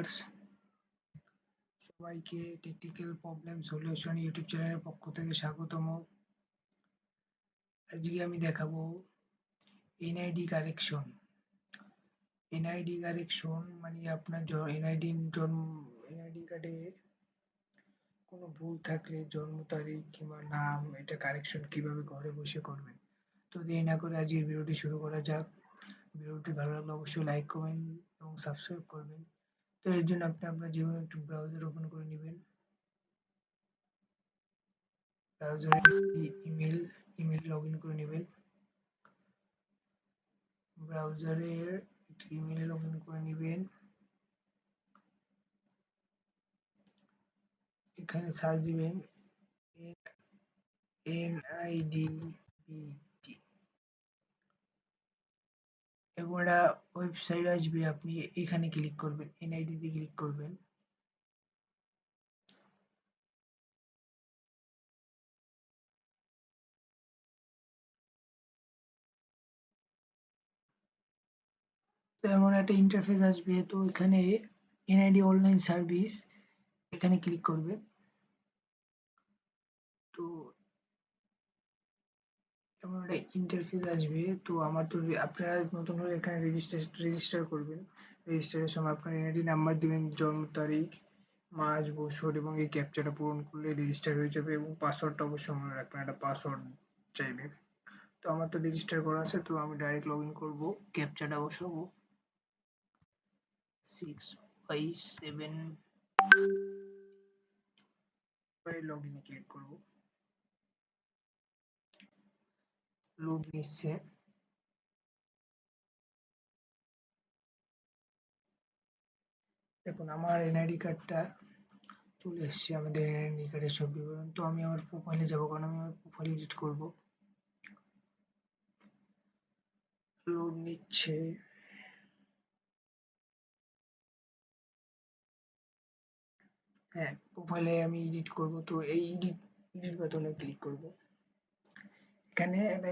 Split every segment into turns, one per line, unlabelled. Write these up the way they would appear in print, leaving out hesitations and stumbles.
Viewers, সবাইকে technical problem solution YouTube চ্যানেলের পক্ষ থেকে স্বাগতম। আজকে আমি দেখাবো এনআইডি কারেকশন। এনআইডি কারেকশন মানে আপনার এনআইডি কার্ডে কোনো ভুল থাকলে জন্ম তারিখ কিংবা নাম এটা কারেকশন কিভাবে ঘরে বসে করবেন। তো দেরি না করে আজকের ভিডিওটি শুরু করা যাক। ভিডিওটি ভালো লাগলে অবশ্যই লাইক, কমেন্ট এবং সাবস্ক্রাইব করবেন। তো এর জন্য আপনি আপনার যেকোনো একটি ব্রাউজার ওপেন করে নেবেন। ব্রাউজারে ইমেল লগ ইন করে নেবেন। ব্রাউজারে ইমেল লগ ইন করে নেবেন। এখানে সার্চ দিবেন NIDBT। এরকম একটা ওয়েবসাইট আসবে, আপনি এখানে ক্লিক করবেন, NID তে ক্লিক করবেন। তো এমন একটা ইন্টারফেস আসবে, তো এখানে NID অনলাইন সার্ভিস এখানে ক্লিক করবেন। তো এমন একটা ইন্টারফেস আসবে, তো আমার তো আপনারা নতুন হলে এখানে রেজিস্টার করবেন। রেজিস্টারের সময় আপনার NID নাম্বার দিবেন, জন্ম তারিখ, মাস, বছর এবং এই ক্যাপচাটা পূরণ করলে রেজিস্টার হয়ে যাবে এবং পাসওয়ার্ডটা অবশ্যই মনে রাখবেন, একটা পাসওয়ার্ড চাইবে। তো আমার তো রেজিস্টার করা আছে, তো আমি ডাইরেক্ট লগ ইন করবো, ক্যাপচাটা বসাবো 6Y7, লগ ইনে ক্লিক করবো। লোড নিচ্ছে। দেখুন আমার এনআইডি কার্ডটা চলে এসছে, আমাদের এনআইডি কার্ডের সব বিবরণ। তো আমি আমার প্রোফাইলে যাবো, কারণ আমি আমার প্রোফাইল এডিট করবো। লোড নিচ্ছে। হ্যাঁ, প্রোফাইলে আমি এডিট করবো, তো এই এডিট বাটনে ক্লিক করবো। এখানে একটা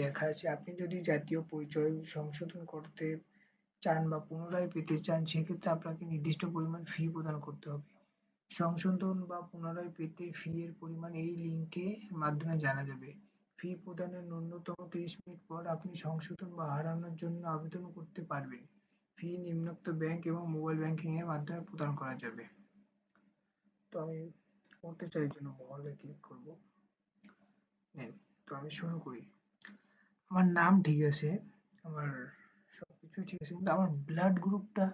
লেখা আছে, আপনি যদি জাতীয় পরিচয় সংশোধন করতে চান বা পুনরায় পেতে চান, সেক্ষেত্রে আপনাকে নির্দিষ্ট পরিমাণ ফি প্রদান করতে হবে। সংশোধন বা পুনরায় পেতে ফি এর পরিমাণ এই লিঙ্কের মাধ্যমে জানা যাবে। ফি প্রদানের ন্যূনতম 30 মিনিট পর আপনি সংশোধন বা হারানোর জন্য আবেদন করতে পারবেন। ফি নিম্নোক্ত ব্যাংক এবং মোবাইল ব্যাংকিং এর মাধ্যমে প্রদান করা যাবে। তো আমি করতে চাই, জন্য মোবাইলে ক্লিক করব। তো আমি শুরু করি। আমার নাম ঠিক আছে, আমার সবকিছু ঠিক আছে, কিন্তু আমার ব্লাড গ্রুপটা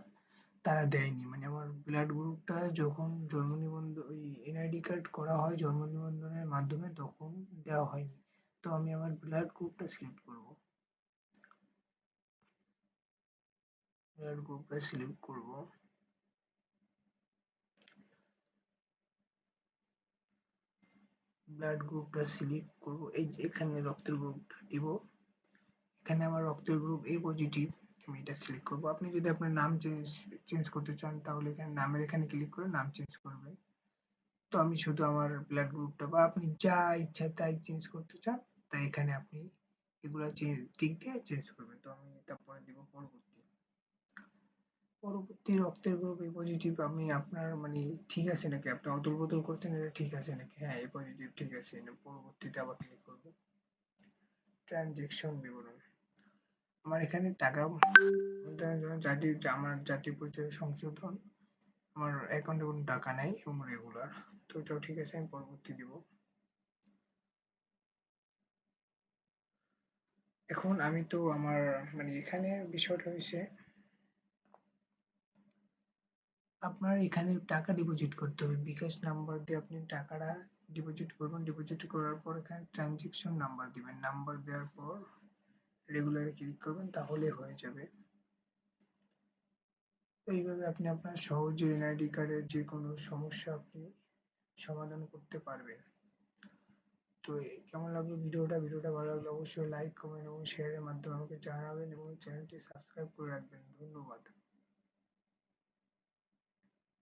তারা দেয়নি। মানে আমার ব্লাড গ্রুপটা যখন জন্ম নিবন্ধন, ওই এনআইডি কার্ড করা হয় জন্ম নিবন্ধনের মাধ্যমে, তখন দেওয়া হয়নি। তো আমি আমার ব্লাড গ্রুপটা সিলেক্ট করব। ব্লাড গ্রুপটা সিলেক্ট করব। ব্লাড গ্রুপটা সিলেক্ট করব, এই যে এখানে রক্তের গ্রুপটা দিব। এখানে আমার রক্তের গ্রুপ এ পজিটিভ, আমি এটা সিলেক্ট করব। আপনি যদি আপনার নাম চেঞ্জ করতে চান, তাহলে এখানে নামের এখানে ক্লিক করে নাম চেঞ্জ করবেন। তো আমি শুধু আমার ব্লাড গ্রুপটা, বা আপনি যা ইচ্ছা তাই চেঞ্জ করতে চান, তাই এখানে আপনি এগুলা টিক দিয়ে চেঞ্জ করবেন। তো আমি তারপরে দিব পরবর্তী। পরবর্তী রক্তের গ্রুপ এ পজিটিভ, আমি আপনার মানে ঠিক আছে নাকি, আপনি অদল বদল করছেন, এটা ঠিক আছে নাকি, হ্যাঁ এ পজিটিভ ঠিক আছে। পরবর্তীতে আবার ক্লিক করব। ট্রানজেকশন বিবরণ, আমার এখানে টাকা আমার জাতীয় পরিচয় সংশোধন, আমার অ্যাকাউন্টে কোনো টাকা নাই এবং রেগুলার, তো এটাও ঠিক আছে, আমি পরবর্তী দিব। এখন আমি তো আমার মানে এখানে বিষয়টা হয়েছে, আপনার এখানে টাকা ডিপোজিট করতে হবে। বিকাশ নাম্বার দিয়ে আপনি টাকাটা ডিপোজিট করবেন। ডিপোজিট করার পর এখানে ট্রানজেকশন নাম্বার দিবেন। নাম্বার দেওয়ার পর রেগুলারে ক্লিক করবেন, তাহলে হয়ে যাবে। এইভাবে আপনি আপনার সহজে এনআইডি কার্ডের যে কোনো সমস্যা আপনি সমাধান করতে পারবেন। তো কেমন লাগলো ভিডিওটা? ভিডিওটা ভালো লাগলে অবশ্যই লাইক, কমেন্ট এবং শেয়ারের মাধ্যমে আমাকে জানাবেন এবং চ্যানেলটি সাবস্ক্রাইব করে রাখবেন। ধন্যবাদ।